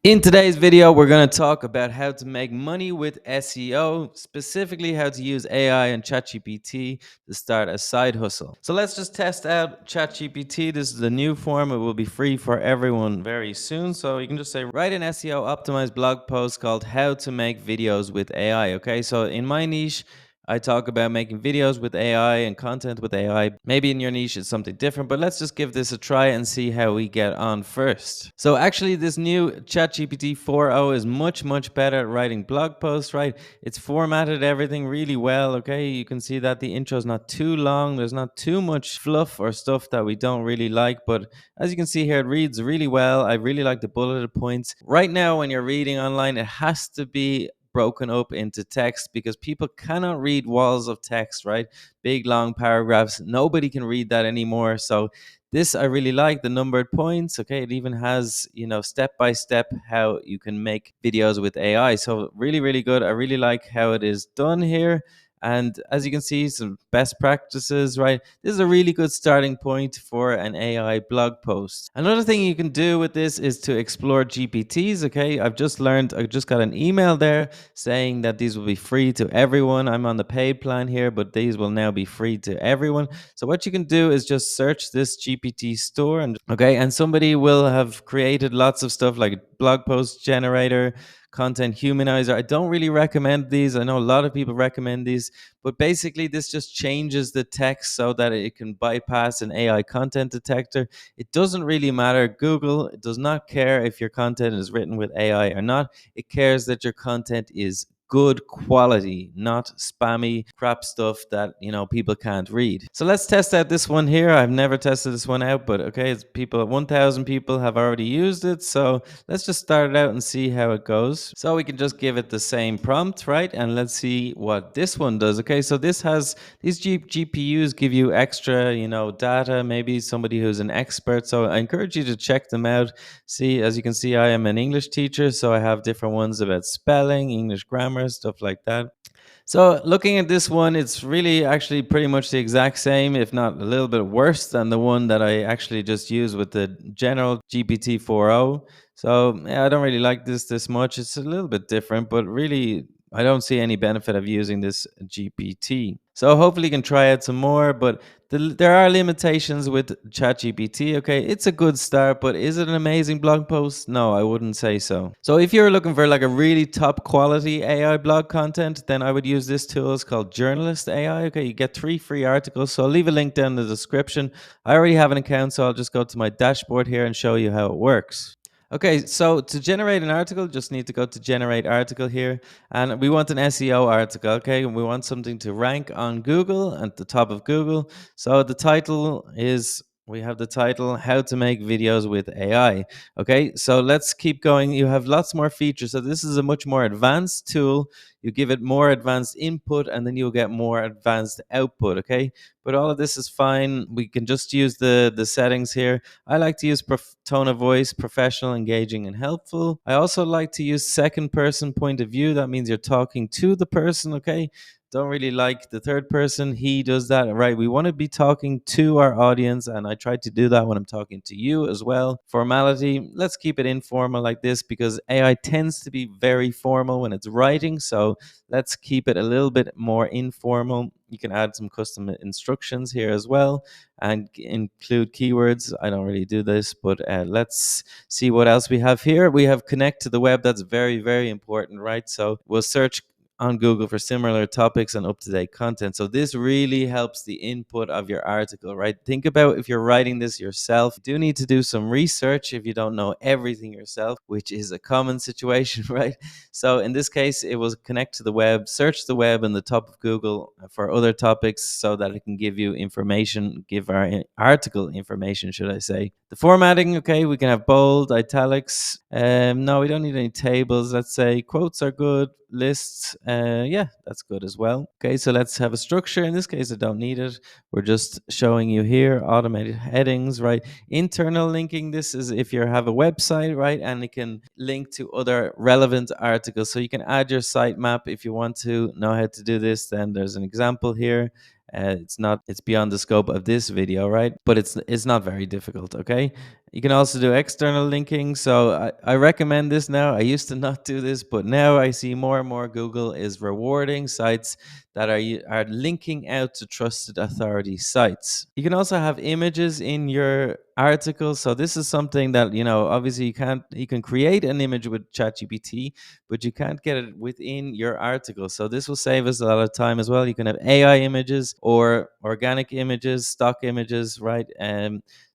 In today's video, we're going to talk about how to make money with SEO, specifically how to use AI and ChatGPT to start a side hustle. So let's just test out ChatGPT. This is the new form. It will be free for everyone very soon. So you can just say, write an SEO optimized blog post called How to Make Videos with AI. Okay, so in my niche, I talk about making videos with AI and content with AI. Maybe in your niche it's something different, but let's just give this a try and see how we get on first. So actually this new ChatGPT 4.0 is much better at writing blog posts, right? It's formatted everything really well, okay? You can see that the intro is not too long. There's not too much fluff or stuff that we don't really like, but as you can see here, it reads really well. I really like the bulleted points. Right now when you're reading online, it has to be broken up into text because people cannot read walls of text, right? Big long paragraphs. Nobody can read that anymore. So this I really like, the numbered points. Okay, it even has, step by step how you can make videos with AI. So really good. I really like how it is done here. And as you can see, some best practices, right? This is a really good starting point for an AI blog post. Another thing you can do with this is to explore GPTs. Okay, I just got an email there saying that these will be free to everyone. I'm on the paid plan here, but these will now be free to everyone. So what you can do is just search this GPT store and somebody will have created lots of stuff like blog post generator, content humanizer. I don't really recommend these. I know a lot of people recommend these, but basically this just changes the text so that it can bypass an AI content detector. It doesn't really matter. Google does not care if your content is written with AI or not. It cares that your content is good quality, not spammy crap stuff that people can't read. So let's test out this one here. I've never tested this one out, but okay, it's 1,000 people have already used it. So let's just start it out and see how it goes. So we can just give it the same prompt, right? And let's see what this one does. Okay, so these GPUs give you extra, data, maybe somebody who's an expert. So I encourage you to check them out. See, as you can see, I am an English teacher, so I have different ones about spelling, English grammar, stuff like that. So looking at this one, it's really actually pretty much the exact same, if not a little bit worse than the one that I actually just used with the general GPT 4.0. So yeah, I don't really like this much. It's a little bit different, but really I don't see any benefit of using this GPT. So hopefully you can try out some more, but there are limitations with ChatGPT. Okay, it's a good start, but is it an amazing blog post? No, I wouldn't say so. So if you're looking for like a really top quality AI blog content, then I would use this tool. It's called Journalist AI. Okay, you get 3 free articles. So I'll leave a link down in the description. I already have an account, so I'll just go to my dashboard here and show you how it works. Okay, so to generate an article, just need to go to generate article here, and we want an SEO article, okay? And we want something to rank on Google, at the top of Google. So the title is, we have the title, How to Make Videos with AI. Okay, so let's keep going. You have lots more features. So this is a much more advanced tool. You give it more advanced input and then you'll get more advanced output, okay? But all of this is fine. We can just use the settings here. I like to use tone of voice, professional, engaging, and helpful. I also like to use second person point of view. That means you're talking to the person, okay? Don't really like the third person. He does that, right? We want to be talking to our audience, and I try to do that when I'm talking to you as well. Formality, let's keep it informal like this because AI tends to be very formal when it's writing. So let's keep it a little bit more informal. You can add some custom instructions here as well and include keywords. I don't really do this, but let's see what else we have here. We have connect to the web. That's very important, right? So we'll search on Google for similar topics and up-to-date content. So this really helps the input of your article, right? Think about if you're writing this yourself, you do need to do some research if you don't know everything yourself, which is a common situation, right? So in this case, it was connect to the web, search the web in the top of Google for other topics so that it can give you information, give our article information, should I say. The formatting, okay, we can have bold, italics. No, we don't need any tables. Let's say quotes are good, lists. Yeah, that's good as well. Okay, so let's have a structure. In this case, I don't need it. We're just showing you here automated headings, right? Internal linking. This is if you have a website, right? And it can link to other relevant articles. So you can add your sitemap if you want to know how to do this. Then there's an example here. It's beyond the scope of this video, right? But it's not very difficult, okay? You can also do external linking. So I recommend this now. I used to not do this, but now I see more and more Google is rewarding sites that are linking out to trusted authority sites. You can also have images in your article. So this is something that, obviously you can create an image with ChatGPT, but you can't get it within your article. So this will save us a lot of time as well. You can have AI images or organic images, stock images, right?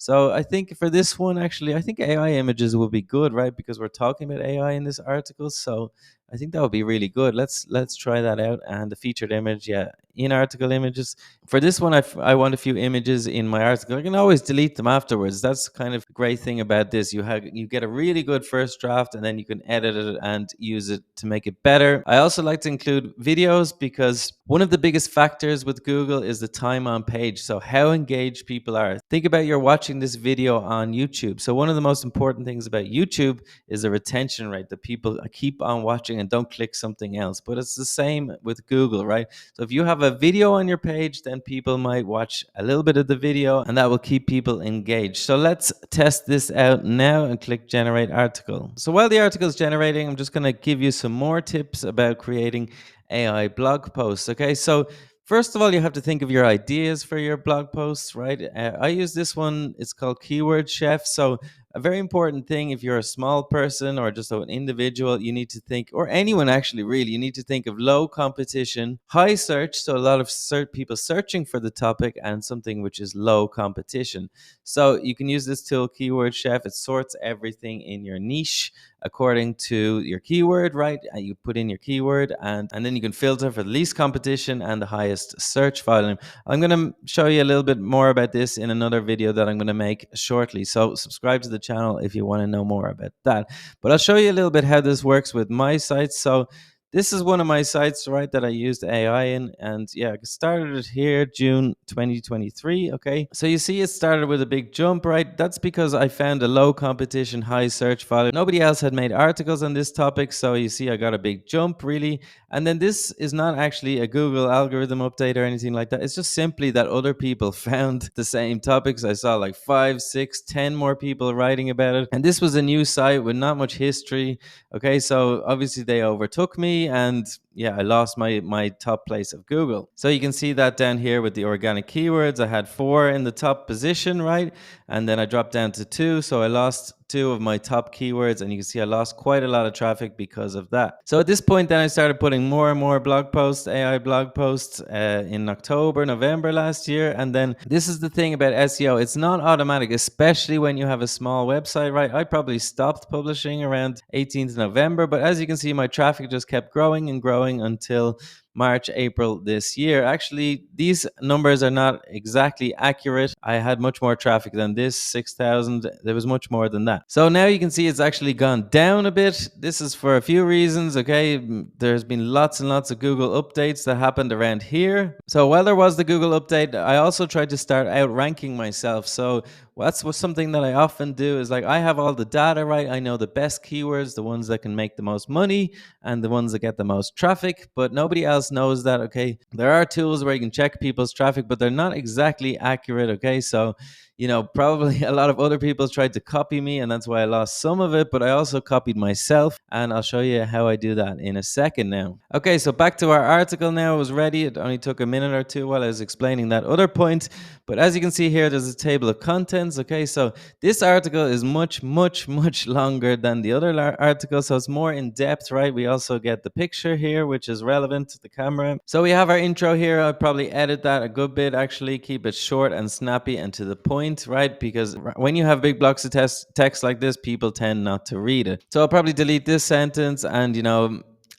So I think for this one, actually, I think AI images will be good, right? Because we're talking about AI in this article. So I think that would be really good. Let's try that out. And the featured image, yeah, in article images. For this one, I want a few images in my article. I can always delete them afterwards. That's kind of the great thing about this. You get a really good first draft, and then you can edit it and use it to make it better. I also like to include videos because one of the biggest factors with Google is the time on page. So how engaged people are. Think about you're watching this video on YouTube. So one of the most important things about YouTube is the retention rate, that people keep on watching and don't click something else. But it's the same with Google, right? So if you have a video on your page, then people might watch a little bit of the video, and that will keep people engaged. So let's test this out now and click generate article. So while the article is generating, I'm just going to give you some more tips about creating AI blog posts. Okay, so first of all, you have to think of your ideas for your blog posts, right? I use this one. It's called Keyword Chef. So a very important thing, if you're a small person or just an individual, you need to think, or anyone actually, really, you need to think of low competition, high search. So a lot of people searching for the topic, and something which is low competition. So you can use this tool, Keyword Chef. It sorts everything in your niche according to your keyword, right? And you put in your keyword, and then you can filter for the least competition and the highest search volume. I'm going to show you a little bit more about this in another video that I'm going to make shortly. So subscribe to the channel if you want to know more about that. But I'll show you a little bit how this works with my sites. So this is one of my sites, right, that I used AI in. And yeah, I started it here, June 2023. Okay. So you see it started with a big jump, right? That's because I found a low competition, high search volume. Nobody else had made articles on this topic. So you see I got a big jump, really. And then this is not actually a Google algorithm update or anything like that. It's just simply that other people found the same topics. I saw like 5, 6, 10 more people writing about it. And this was a new site with not much history. Okay, so obviously they overtook me, and yeah, I lost my top place of Google. So you can see that down here with the organic keywords. I had 4 in the top position, right? And then I dropped down to 2. So I lost 2 of my top keywords, and you can see I lost quite a lot of traffic because of that. So at this point, then I started putting more and more blog posts, AI blog posts in October, November last year. And then this is the thing about SEO. It's not automatic, especially when you have a small website, right? I probably stopped publishing around 18th November, but as you can see, my traffic just kept growing and growing until March, April this year. Actually, these numbers are not exactly accurate. I had much more traffic than this, 6,000. There was much more than that. So now you can see it's actually gone down a bit. This is for a few reasons, okay? There's been lots and lots of Google updates that happened around here. So while there was the Google update, I also tried to start outranking myself. So that's something that I often do, is like, I have all the data, right? I know the best keywords, the ones that can make the most money and the ones that get the most traffic, but nobody else knows that. Okay, there are tools where you can check people's traffic, but they're not exactly accurate. Okay, so probably a lot of other people tried to copy me, and that's why I lost some of it, but I also copied myself, and I'll show you how I do that in a second now. Okay, so back to our article now. It was ready. It only took a minute or two while I was explaining that other point, but as you can see here, there's a table of contents. Okay, so this article is much, much, much longer than the other article, so it's more in depth, right? We also get the picture here, which is relevant to the camera. So we have our intro here. I'll probably edit that a good bit, actually, keep it short and snappy and to the point, right? Because when you have big blocks of text like this, people tend not to read it. So I'll probably delete this sentence and,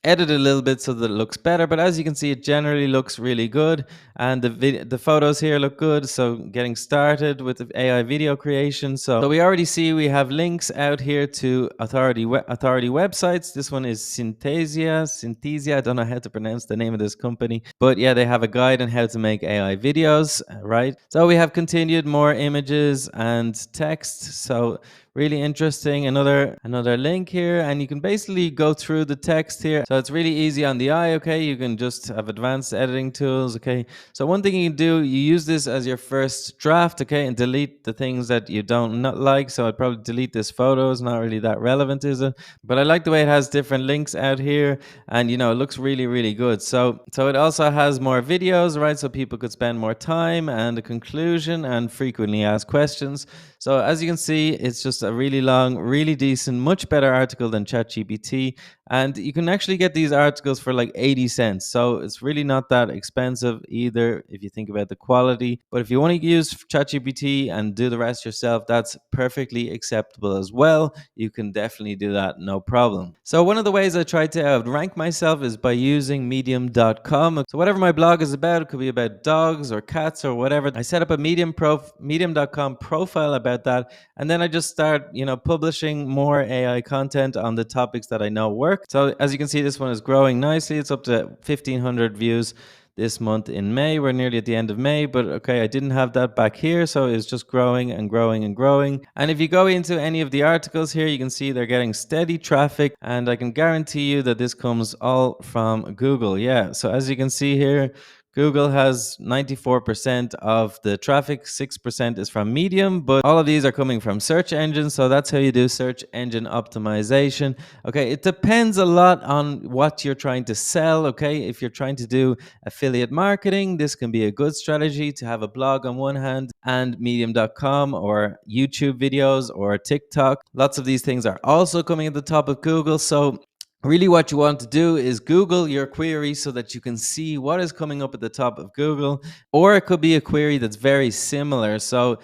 edit it a little bit so that it looks better. But as you can see, it generally looks really good, and the photos here look good. So getting started with the AI video creation. So we already see we have links out here to authority websites. This one is Synthesia. I don't know how to pronounce the name of this company, but yeah, they have a guide on how to make AI videos, right? So we have continued more images and text. So really interesting. Another link here, and you can basically go through the text here. So it's really easy on the eye, okay? You can just have advanced editing tools, okay? So one thing you can do, you use this as your first draft, okay, and delete the things that you don't not like. So I'd probably delete this photo. It's not really that relevant, is it? But I like the way it has different links out here, and it looks really, really good. So it also has more videos, right? So people could spend more time, and a conclusion, and frequently asked questions. So as you can see, it's just a really long, really decent, much better article than ChatGPT. And you can actually get these articles for like 80 cents. So it's really not that expensive either if you think about the quality. But if you want to use ChatGPT and do the rest yourself, that's perfectly acceptable as well. You can definitely do that, no problem. So one of the ways I try to outrank myself is by using medium.com. So whatever my blog is about, it could be about dogs or cats or whatever. I set up a medium.com profile about that, and then I just start, publishing more AI content on the topics that I know work. So as you can see, this one is growing nicely. It's up to 1,500 views this month in May. We're nearly at the end of May, but okay, I didn't have that back here, so it's just growing and growing and growing. And if you go into any of the articles here, you can see they're getting steady traffic, and I can guarantee you that this comes all from Google. Yeah, so as you can see here, Google has 94% of the traffic, 6% is from Medium, but all of these are coming from search engines. So that's how you do search engine optimization. Okay, it depends a lot on what you're trying to sell. Okay, if you're trying to do affiliate marketing, this can be a good strategy to have a blog on one hand and medium.com or YouTube videos or TikTok. Lots of these things are also coming at the top of Google. So really, what you want to do is Google your query so that you can see what is coming up at the top of Google. Or it could be a query that's very similar. So,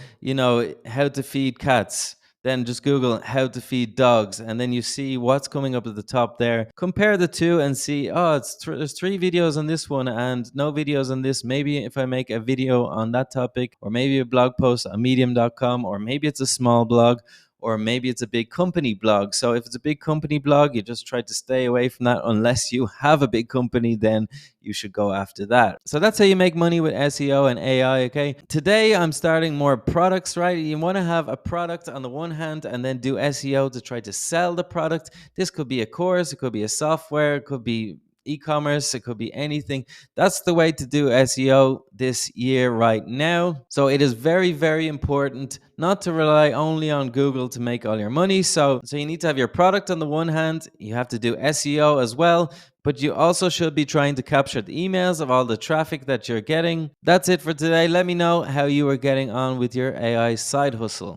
how to feed cats. Then just Google how to feed dogs, and then you see what's coming up at the top there. Compare the two and see, oh, there's 3 videos on this one and no videos on this. Maybe if I make a video on that topic, or maybe a blog post on medium.com, or maybe it's a small blog, or maybe it's a big company blog. So if it's a big company blog, you just try to stay away from that unless you have a big company, then you should go after that. So that's how you make money with SEO and AI, okay? Today I'm starting more products, right? You want to have a product on the one hand and then do SEO to try to sell the product. This could be a course, it could be a software, it could be e-commerce, it could be anything. That's the way to do SEO this year right now. So it is very, very important not to rely only on Google to make all your money. So you need to have your product on the one hand, you have to do SEO as well, but you also should be trying to capture the emails of all the traffic that you're getting. That's it for today. Let me know how you are getting on with your AI side hustle.